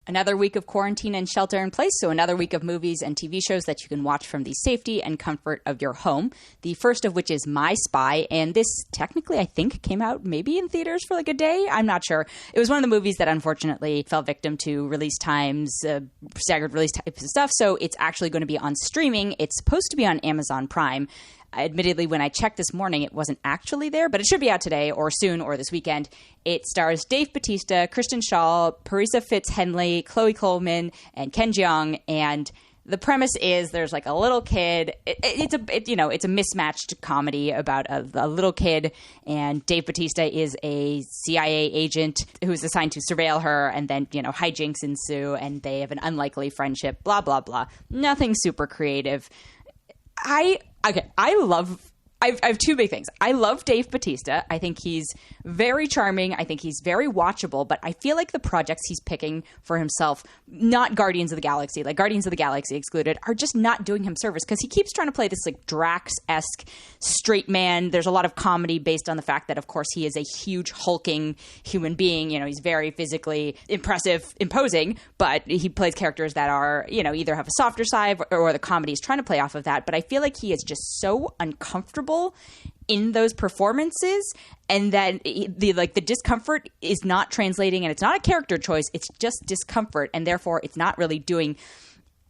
Another week of quarantine and shelter in place, so another week of movies and TV shows that you can watch from the safety and comfort of your home. The first of which is My Spy, and this technically, I think, came out maybe in theaters for like a day. I'm not sure. It was one of the movies that unfortunately fell victim to release times, staggered release types of stuff, so it's actually going to be on streaming. It's supposed to be on Amazon Prime. Admittedly, when I checked this morning, it wasn't actually there, but it should be out today or soon or this weekend. It stars Dave Bautista, Kristen Schaal, Parisa Fitz-Henley, Chloe Coleman, and Jeong. And the premise is there's like a little kid. It's a mismatched comedy about a little kid, and Dave Bautista is a CIA agent who's assigned to surveil her, and then hijinks ensue, and they have an unlikely friendship. Blah blah blah. Nothing super creative. I have two big things. I love Dave Bautista. I think he's very charming. I think he's very watchable, but I feel like the projects he's picking for himself, not Guardians of the Galaxy, like Guardians of the Galaxy excluded, are just not doing him service because he keeps trying to play this like Drax-esque straight man. There's a lot of comedy based on the fact that, of course, he is a huge hulking human being. He's very physically impressive, imposing, but he plays characters that are, either have a softer side or the comedy is trying to play off of that. But I feel like he is just so uncomfortable in those performances, and then the discomfort is not translating, and it's not a character choice, it's just discomfort, and therefore it's not really doing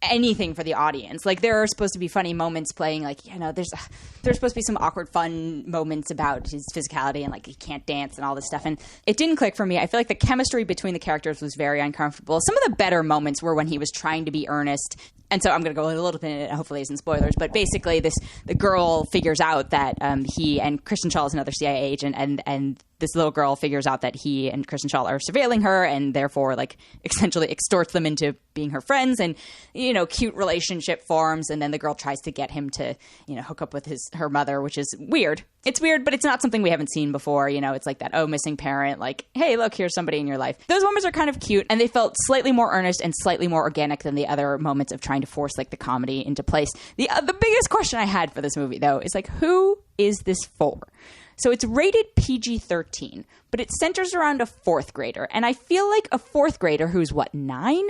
anything for the audience. Like, there are supposed to be funny moments playing, like, there's supposed to be some awkward fun moments about his physicality and like he can't dance and all this stuff, and it didn't click for me. I feel like the chemistry between the characters was very uncomfortable. Some of the better moments were when he was trying to be earnest. And so I'm going to go a little bit, hopefully isn't spoilers, but basically the girl figures out that he and Kristen Schaal is another CIA agent, and this little girl figures out that he and Kristen Schaal are surveilling her, and therefore like essentially extorts them into being her friends, and cute relationship forms, and then the girl tries to get him to hook up with her mother, which is weird. It's weird, but it's not something we haven't seen before. It's like that missing parent, like, hey, look, here's somebody in your life. Those moments are kind of cute, and they felt slightly more earnest and slightly more organic than the other moments of trying to force like the comedy into place. The biggest question I had for this movie, though, is like, who is this for? So it's rated PG-13, but it centers around a fourth grader. And I feel like a fourth grader who's, 9?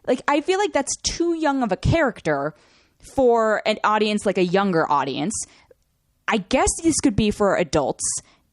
Like, I feel like that's too young of a character for an audience, like a younger audience. I guess this could be for adults,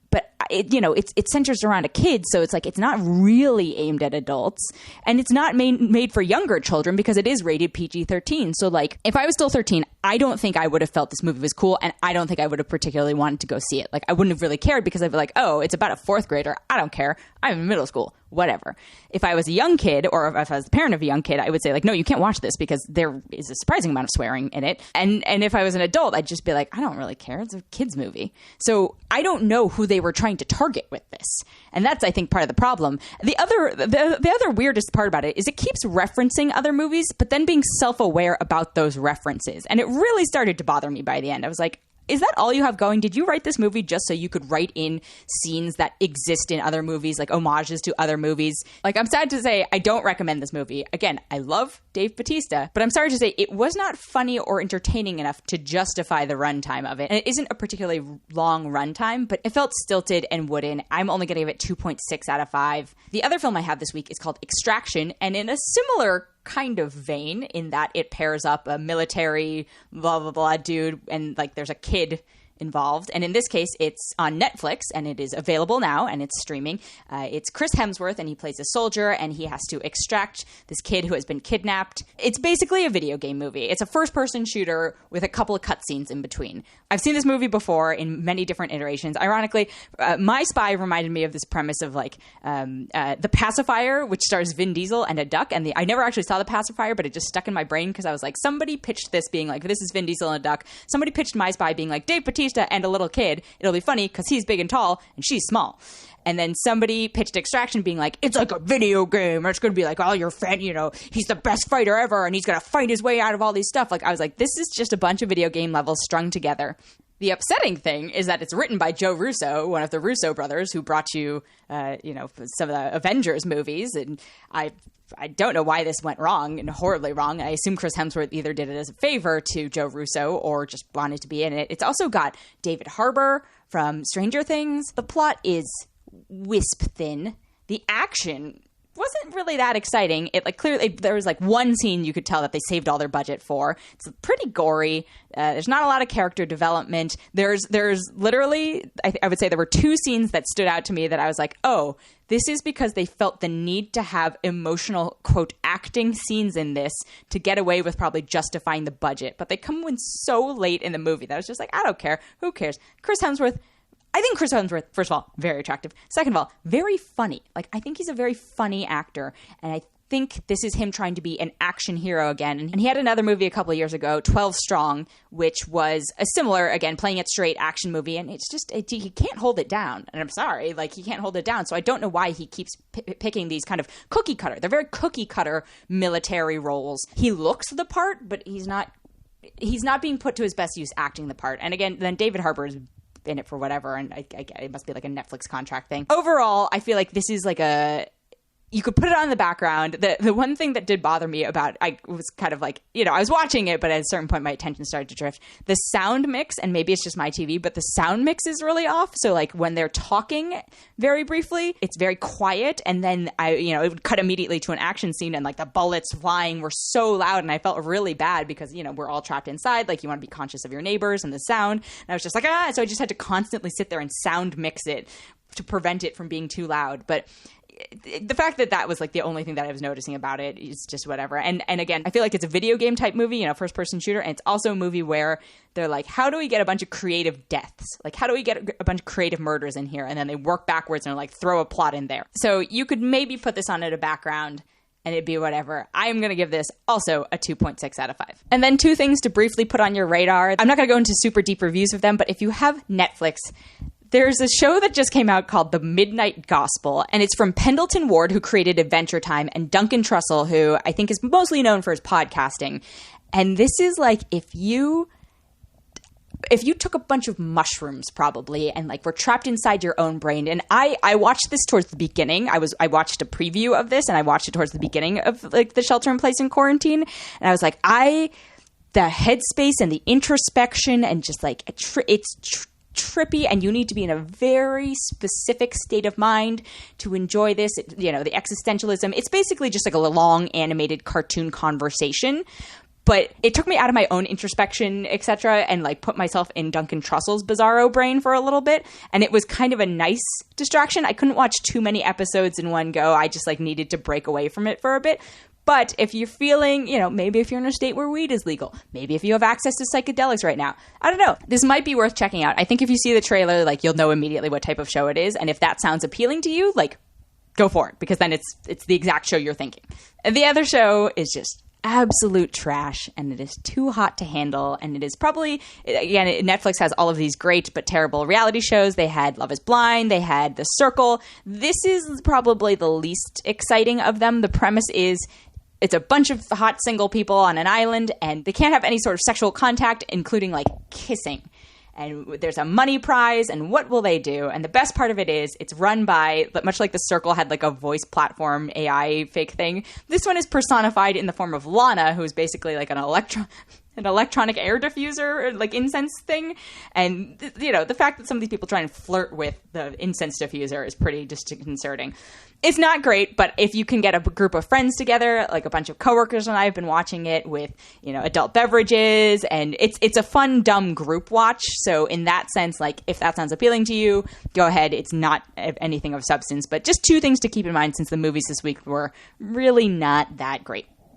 but it centers around a kid, so it's like it's not really aimed at adults, and it's not made for younger children because it is rated PG-13. So like, if I was still 13, I don't think I would have felt this movie was cool, and I don't think I would have particularly wanted to go see it. Like, I wouldn't have really cared because I'd be like, oh, it's about a fourth grader. I don't care. I'm in middle school. Whatever. If I was a young kid, or if I was the parent of a young kid, I would say like, no, you can't watch this because there is a surprising amount of swearing in it. And if I was an adult, I'd just be like, I don't really care. It's a kid's movie. So I don't know who they were trying to target with this. And that's, I think, part of the problem. The other weirdest part about it is it keeps referencing other movies, but then being self-aware about those references. And it really started to bother me by the end. I was like, is that all you have going? Did you write this movie just so you could write in scenes that exist in other movies, like homages to other movies? Like, I'm sad to say I don't recommend this movie. Again, I love Dave Bautista, but I'm sorry to say it was not funny or entertaining enough to justify the runtime of it. And it isn't a particularly long runtime, but it felt stilted and wooden. I'm only going to give it 2.6 out of 5. The other film I have this week is called Extraction, and in a similar kind of vein in that it pairs up a military blah blah blah dude and like there's a kid involved, and in this case it's on Netflix and it is available now and it's streaming. It's Chris Hemsworth, and he plays a soldier, and he has to extract this kid who has been kidnapped. It's basically a video game movie. It's a first-person shooter with a couple of cutscenes in between. I've seen this movie before in many different iterations. Ironically, My Spy reminded me of this premise of like The Pacifier, which stars Vin Diesel and a duck, and I never actually saw The Pacifier, but it just stuck in my brain because I was like, somebody pitched this being like, this is Vin Diesel and a duck. Somebody pitched My Spy being like, Dave Bautista and a little kid. It'll be funny because he's big and tall and she's small. And then somebody pitched Extraction being like, it's like a video game. Or it's going to be like, oh, you're fan, he's the best fighter ever and he's going to fight his way out of all these stuff. Like, I was like, this is just a bunch of video game levels strung together. The upsetting thing is that it's written by Joe Russo, one of the Russo brothers, who brought you, some of the Avengers movies. And I don't know why this went wrong and horribly wrong. I assume Chris Hemsworth either did it as a favor to Joe Russo or just wanted to be in it. It's also got David Harbour from Stranger Things. The plot is wisp thin. The action wasn't really that exciting. It like clearly there was like one scene you could tell that they saved all their budget for. It's pretty gory. There's not a lot of character development. There's literally I would say there were two scenes that stood out to me that I was like, oh, this is because they felt the need to have emotional, quote, acting scenes in this to get away with probably justifying the budget. But they come in so late in the movie that I was just like, I don't care. Who cares? Chris Hemsworth. I think Chris Hemsworth, first of all, very attractive. Second of all, very funny. Like, I think he's a very funny actor. And I think this is him trying to be an action hero again. And he had another movie a couple of years ago, 12 Strong, which was a similar, again, playing it straight action movie. And it's just, he can't hold it down. And I'm sorry, like, he can't hold it down. So I don't know why he keeps picking these kind of cookie cutter. They're very cookie cutter military roles. He looks the part, but he's not being put to his best use acting the part. And again, then David Harbour is in it for whatever, and it must be like a Netflix contract thing. Overall, I feel like this is like you could put it on the background. The one thing that did bother me about, I was kind of like, I was watching it, but at a certain point my attention started to drift. The sound mix, and maybe it's just my TV, but the sound mix is really off. So like when they're talking very briefly, it's very quiet, and then it would cut immediately to an action scene, and like the bullets flying were so loud, and I felt really bad because, we're all trapped inside. Like you want to be conscious of your neighbors and the sound. And I was just like, so I just had to constantly sit there and sound mix it to prevent it from being too loud. But the fact that was like the only thing that I was noticing about it is just whatever. And again, I feel like it's a video game type movie, first person shooter. And it's also a movie where they're like, how do we get a bunch of creative deaths? Like, how do we get a bunch of creative murders in here? And then they work backwards and like throw a plot in there. So you could maybe put this on at a background and it'd be whatever. I'm going to give this also a 2.6 out of 5. And then two things to briefly put on your radar. I'm not going to go into super deep reviews of them, but if you have Netflix, there's a show that just came out called The Midnight Gospel, and it's from Pendleton Ward, who created Adventure Time, and Duncan Trussell, who I think is mostly known for his podcasting. And this is like if you took a bunch of mushrooms probably and like were trapped inside your own brain. And I watched this towards the beginning. I watched a preview of this, and I watched it towards the beginning of like the shelter in place in quarantine. And I was like, the headspace and the introspection and just like it's trippy, and you need to be in a very specific state of mind to enjoy this. The existentialism, it's basically just like a long animated cartoon conversation, but it took me out of my own introspection, etc., and like put myself in Duncan Trussell's bizarro brain for a little bit, and it was kind of a nice distraction. I couldn't watch too many episodes in one go. I just like needed to break away from it for a bit. But if you're feeling, maybe if you're in a state where weed is legal, maybe if you have access to psychedelics right now, I don't know. This might be worth checking out. I think if you see the trailer, like you'll know immediately what type of show it is. And if that sounds appealing to you, like go for it, because then it's the exact show you're thinking. And the other show is just absolute trash, and it is too hot to handle. And it is probably, again, Netflix has all of these great but terrible reality shows. They had Love is Blind. They had The Circle. This is probably the least exciting of them. The premise is, it's a bunch of hot single people on an island, and they can't have any sort of sexual contact, including like kissing. And there's a money prize, and what will they do? And the best part of it is it's run by, much like The Circle had like a voice platform AI fake thing, this one is personified in the form of Lana, who's basically like an electronic air diffuser, like incense thing. And, the fact that some of these people try and flirt with the incense diffuser is pretty disconcerting. It's not great, but if you can get a group of friends together, like a bunch of coworkers and I have been watching it with, adult beverages, and it's a fun, dumb group watch. So in that sense, like if that sounds appealing to you, go ahead. It's not anything of substance, but just two things to keep in mind since the movies this week were really not that great.